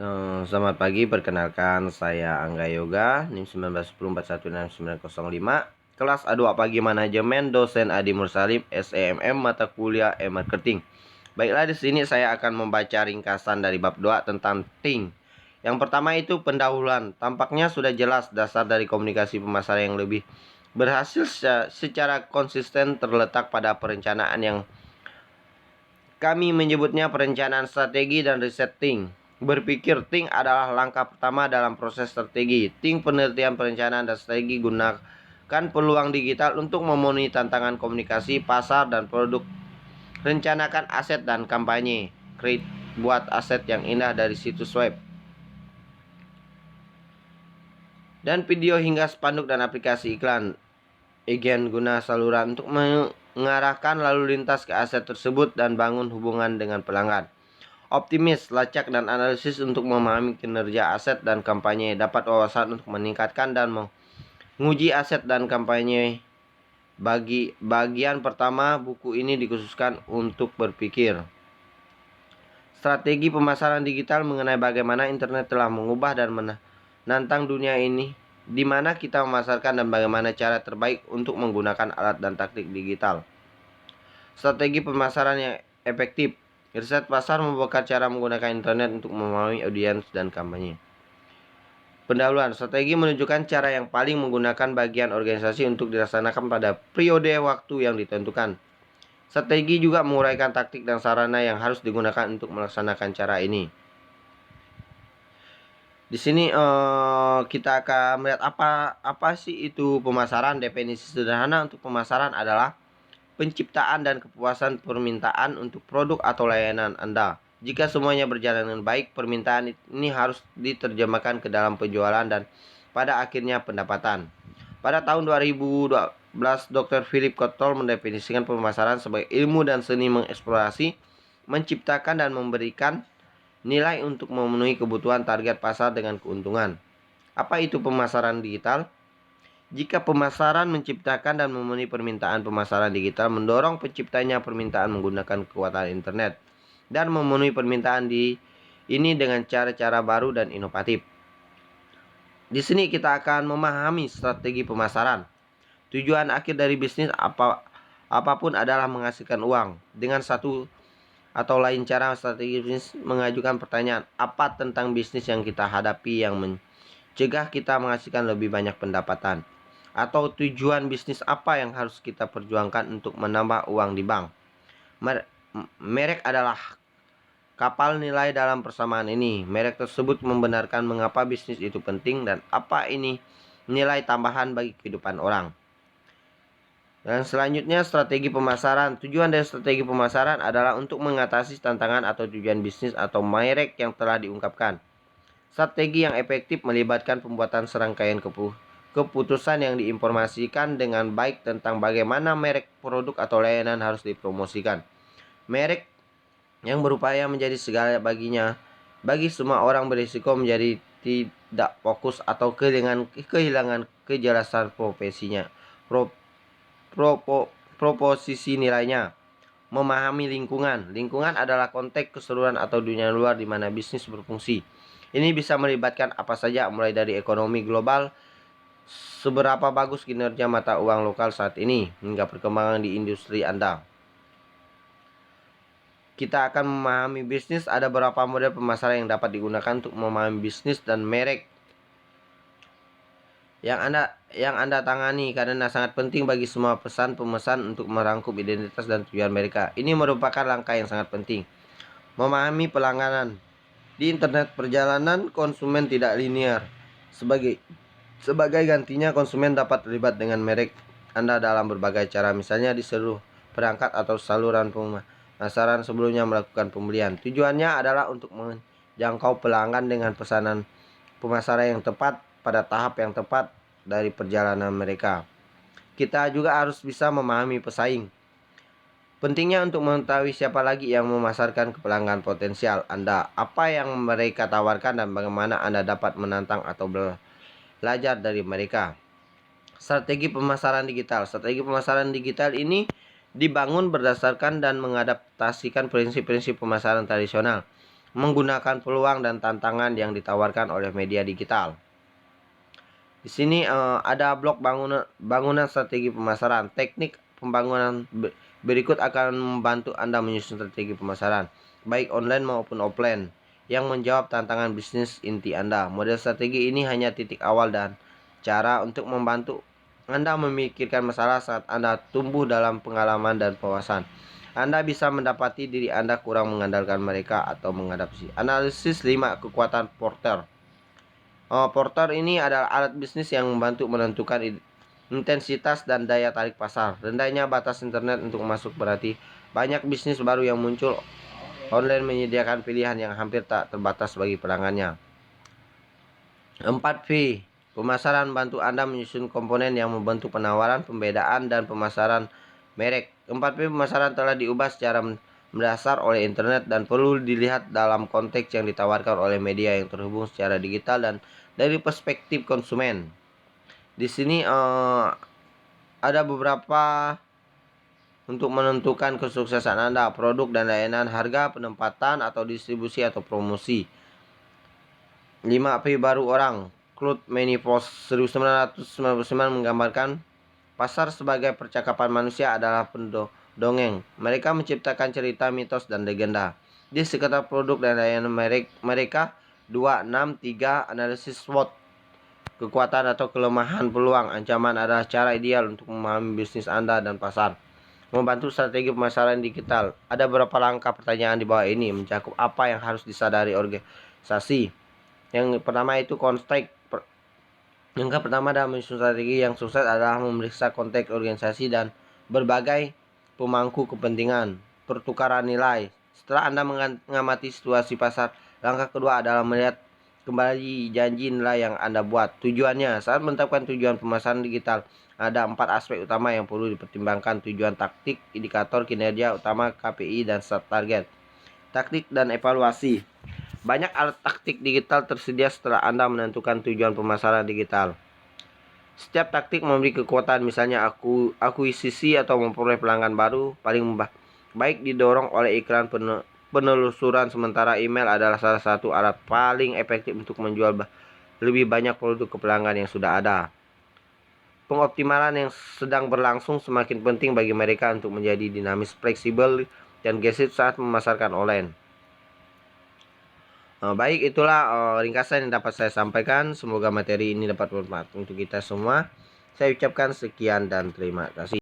Selamat pagi, perkenalkan saya Angga Yoga, NIM 1910416905, kelas A2 pagi manajemen, dosen Adi Mursalim, SEMM, mata kuliah e-marketing. Baiklah, di sini saya akan membaca ringkasan dari bab 2 tentang Ting. Yang pertama itu pendahuluan. Tampaknya sudah jelas dasar dari komunikasi pemasaran yang lebih berhasil secara konsisten terletak pada perencanaan yang kami menyebutnya perencanaan strategi dan riset Ting. Berpikir Ting adalah langkah pertama dalam proses strategi. Ting penelitian perencanaan dan strategi gunakan peluang digital untuk memenuhi tantangan komunikasi, pasar, dan produk. Rencanakan aset dan kampanye. Create buat aset yang indah dari situs web dan video hingga spanduk dan aplikasi iklan. Agen guna saluran untuk mengarahkan lalu lintas ke aset tersebut dan bangun hubungan dengan pelanggan. Optimis, lacak, dan analisis untuk memahami kinerja aset dan kampanye. Dapat wawasan untuk meningkatkan dan menguji aset dan kampanye. Bagian pertama buku ini dikhususkan untuk berpikir. Strategi pemasaran digital mengenai bagaimana internet telah mengubah dan menantang dunia ini, di mana kita memasarkan dan bagaimana cara terbaik untuk menggunakan alat dan taktik digital. Strategi pemasaran yang efektif. Riset pasar membongkar cara menggunakan internet untuk memahami audiens dan kampanye. Pendahuluan. Strategi menunjukkan cara yang paling menggunakan bagian organisasi untuk dilaksanakan pada periode waktu yang ditentukan. Strategi juga menguraikan taktik dan sarana yang harus digunakan untuk melaksanakan cara ini. Di sini kita akan melihat apa sih itu pemasaran. Definisi sederhana untuk pemasaran adalah penciptaan dan kepuasan permintaan untuk produk atau layanan Anda. Jika semuanya berjalan dengan baik, permintaan ini harus diterjemahkan ke dalam penjualan dan pada akhirnya pendapatan. Pada tahun 2012, Dr. Philip Kotler mendefinisikan pemasaran sebagai ilmu dan seni mengeksplorasi, menciptakan dan memberikan nilai untuk memenuhi kebutuhan target pasar dengan keuntungan. Apa itu pemasaran digital? Jika pemasaran menciptakan dan memenuhi permintaan, pemasaran digital mendorong penciptanya permintaan menggunakan kekuatan internet dan memenuhi permintaan ini dengan cara-cara baru dan inovatif. Di sini kita akan memahami strategi pemasaran. Tujuan akhir dari bisnis apapun adalah menghasilkan uang. Dengan satu atau lain cara, strategi bisnis mengajukan pertanyaan apa tentang bisnis yang kita hadapi yang mencegah kita menghasilkan lebih banyak pendapatan. Atau tujuan bisnis apa yang harus kita perjuangkan untuk menambah uang di bank. Merek adalah kapal nilai dalam persamaan ini. Merek tersebut membenarkan mengapa bisnis itu penting dan apa ini nilai tambahan bagi kehidupan orang. Dan selanjutnya strategi pemasaran. Tujuan dari strategi pemasaran adalah untuk mengatasi tantangan atau tujuan bisnis atau merek yang telah diungkapkan. Strategi yang efektif melibatkan pembuatan serangkaian keputusan yang diinformasikan dengan baik tentang bagaimana merek, produk, atau layanan harus dipromosikan. Merek yang berupaya menjadi segala baginya bagi semua orang berisiko menjadi tidak fokus atau kehilangan kejelasan profesinya. Proposisi nilainya. Memahami lingkungan. Lingkungan adalah konteks keseluruhan atau dunia luar di mana bisnis berfungsi. Ini bisa melibatkan apa saja, mulai dari ekonomi global, seberapa bagus kinerja mata uang lokal saat ini, hingga perkembangan di industri Anda. Kita akan memahami bisnis. Ada beberapa model pemasaran yang dapat digunakan untuk memahami bisnis dan merek yang Anda tangani karena sangat penting bagi semua pemesan untuk merangkum identitas dan tujuan mereka. Ini merupakan langkah yang sangat penting. Memahami pelanggaran. Di internet perjalanan konsumen tidak linear. Sebagai gantinya, konsumen dapat terlibat dengan merek Anda dalam berbagai cara, misalnya di seluruh perangkat atau saluran pemasaran sebelumnya melakukan pembelian. Tujuannya adalah untuk menjangkau pelanggan dengan pesanan pemasaran yang tepat pada tahap yang tepat dari perjalanan mereka. Kita juga harus bisa memahami pesaing. Pentingnya untuk mengetahui siapa lagi yang memasarkan ke pelanggan potensial Anda, apa yang mereka tawarkan, dan bagaimana Anda dapat menantang atau belajar dari mereka. Strategi pemasaran digital. Strategi pemasaran digital ini dibangun berdasarkan dan mengadaptasikan prinsip-prinsip pemasaran tradisional. menggunakan peluang dan tantangan yang ditawarkan oleh media digital. Di sini ada blok bangunan strategi pemasaran. Teknik pembangunan berikut akan membantu Anda menyusun strategi pemasaran, baik online maupun offline, yang menjawab tantangan bisnis inti Anda. Model strategi ini hanya titik awal dan cara untuk membantu Anda memikirkan masalah saat Anda tumbuh dalam pengalaman dan wawasan. Anda bisa mendapati diri Anda kurang mengandalkan mereka atau mengadaptasi. Analisis 5 kekuatan Porter. Porter ini adalah alat bisnis yang membantu menentukan intensitas dan daya tarik pasar. Rendahnya batas internet untuk masuk berarti banyak bisnis baru yang muncul. Online menyediakan pilihan yang hampir tak terbatas bagi pelanggannya. 4V. Pemasaran bantu Anda menyusun komponen yang membentuk penawaran, pembedaan, dan pemasaran merek. 4V pemasaran telah diubah secara mendasar oleh internet dan perlu dilihat dalam konteks yang ditawarkan oleh media yang terhubung secara digital dan dari perspektif konsumen. Di sini ada beberapa untuk menentukan kesuksesan Anda: produk dan layanan, harga, penempatan atau distribusi atau promosi. 5P baru orang. Claude Manifest 1999 menggambarkan pasar sebagai percakapan manusia adalah pendongeng. Mereka menciptakan cerita, mitos, dan legenda di sekitar produk dan layanan mereka. 263 analisis SWOT. Kekuatan atau kelemahan, peluang, ancaman adalah cara ideal untuk memahami bisnis Anda dan pasar. Membantu strategi pemasaran digital. Ada beberapa langkah pertanyaan di bawah ini mencakup apa yang harus disadari organisasi. Yang pertama itu konteks. Yang pertama dalam menyusun strategi yang sukses adalah memeriksa konteks organisasi dan berbagai pemangku kepentingan, pertukaran nilai. Setelah Anda mengamati situasi pasar, langkah kedua adalah melihat kembali janji nilai yang Anda buat. Tujuannya, saat menetapkan tujuan pemasaran digital, ada 4 aspek utama yang perlu dipertimbangkan: tujuan taktik, indikator kinerja utama, KPI, dan set target. Taktik dan evaluasi. Banyak alat taktik digital tersedia setelah Anda menentukan tujuan pemasaran digital. Setiap taktik memberi kekuatan, misalnya akuisisi atau memperoleh pelanggan baru. Paling baik didorong oleh iklan penelusuran, sementara email adalah salah satu alat paling efektif untuk menjual lebih banyak produk ke pelanggan yang sudah ada. Pengoptimalan yang sedang berlangsung semakin penting bagi mereka untuk menjadi dinamis, fleksibel, dan gesit saat memasarkan online. Baik, itulah ringkasan yang dapat saya sampaikan. Semoga materi ini dapat bermanfaat untuk kita semua. Saya ucapkan sekian dan terima kasih.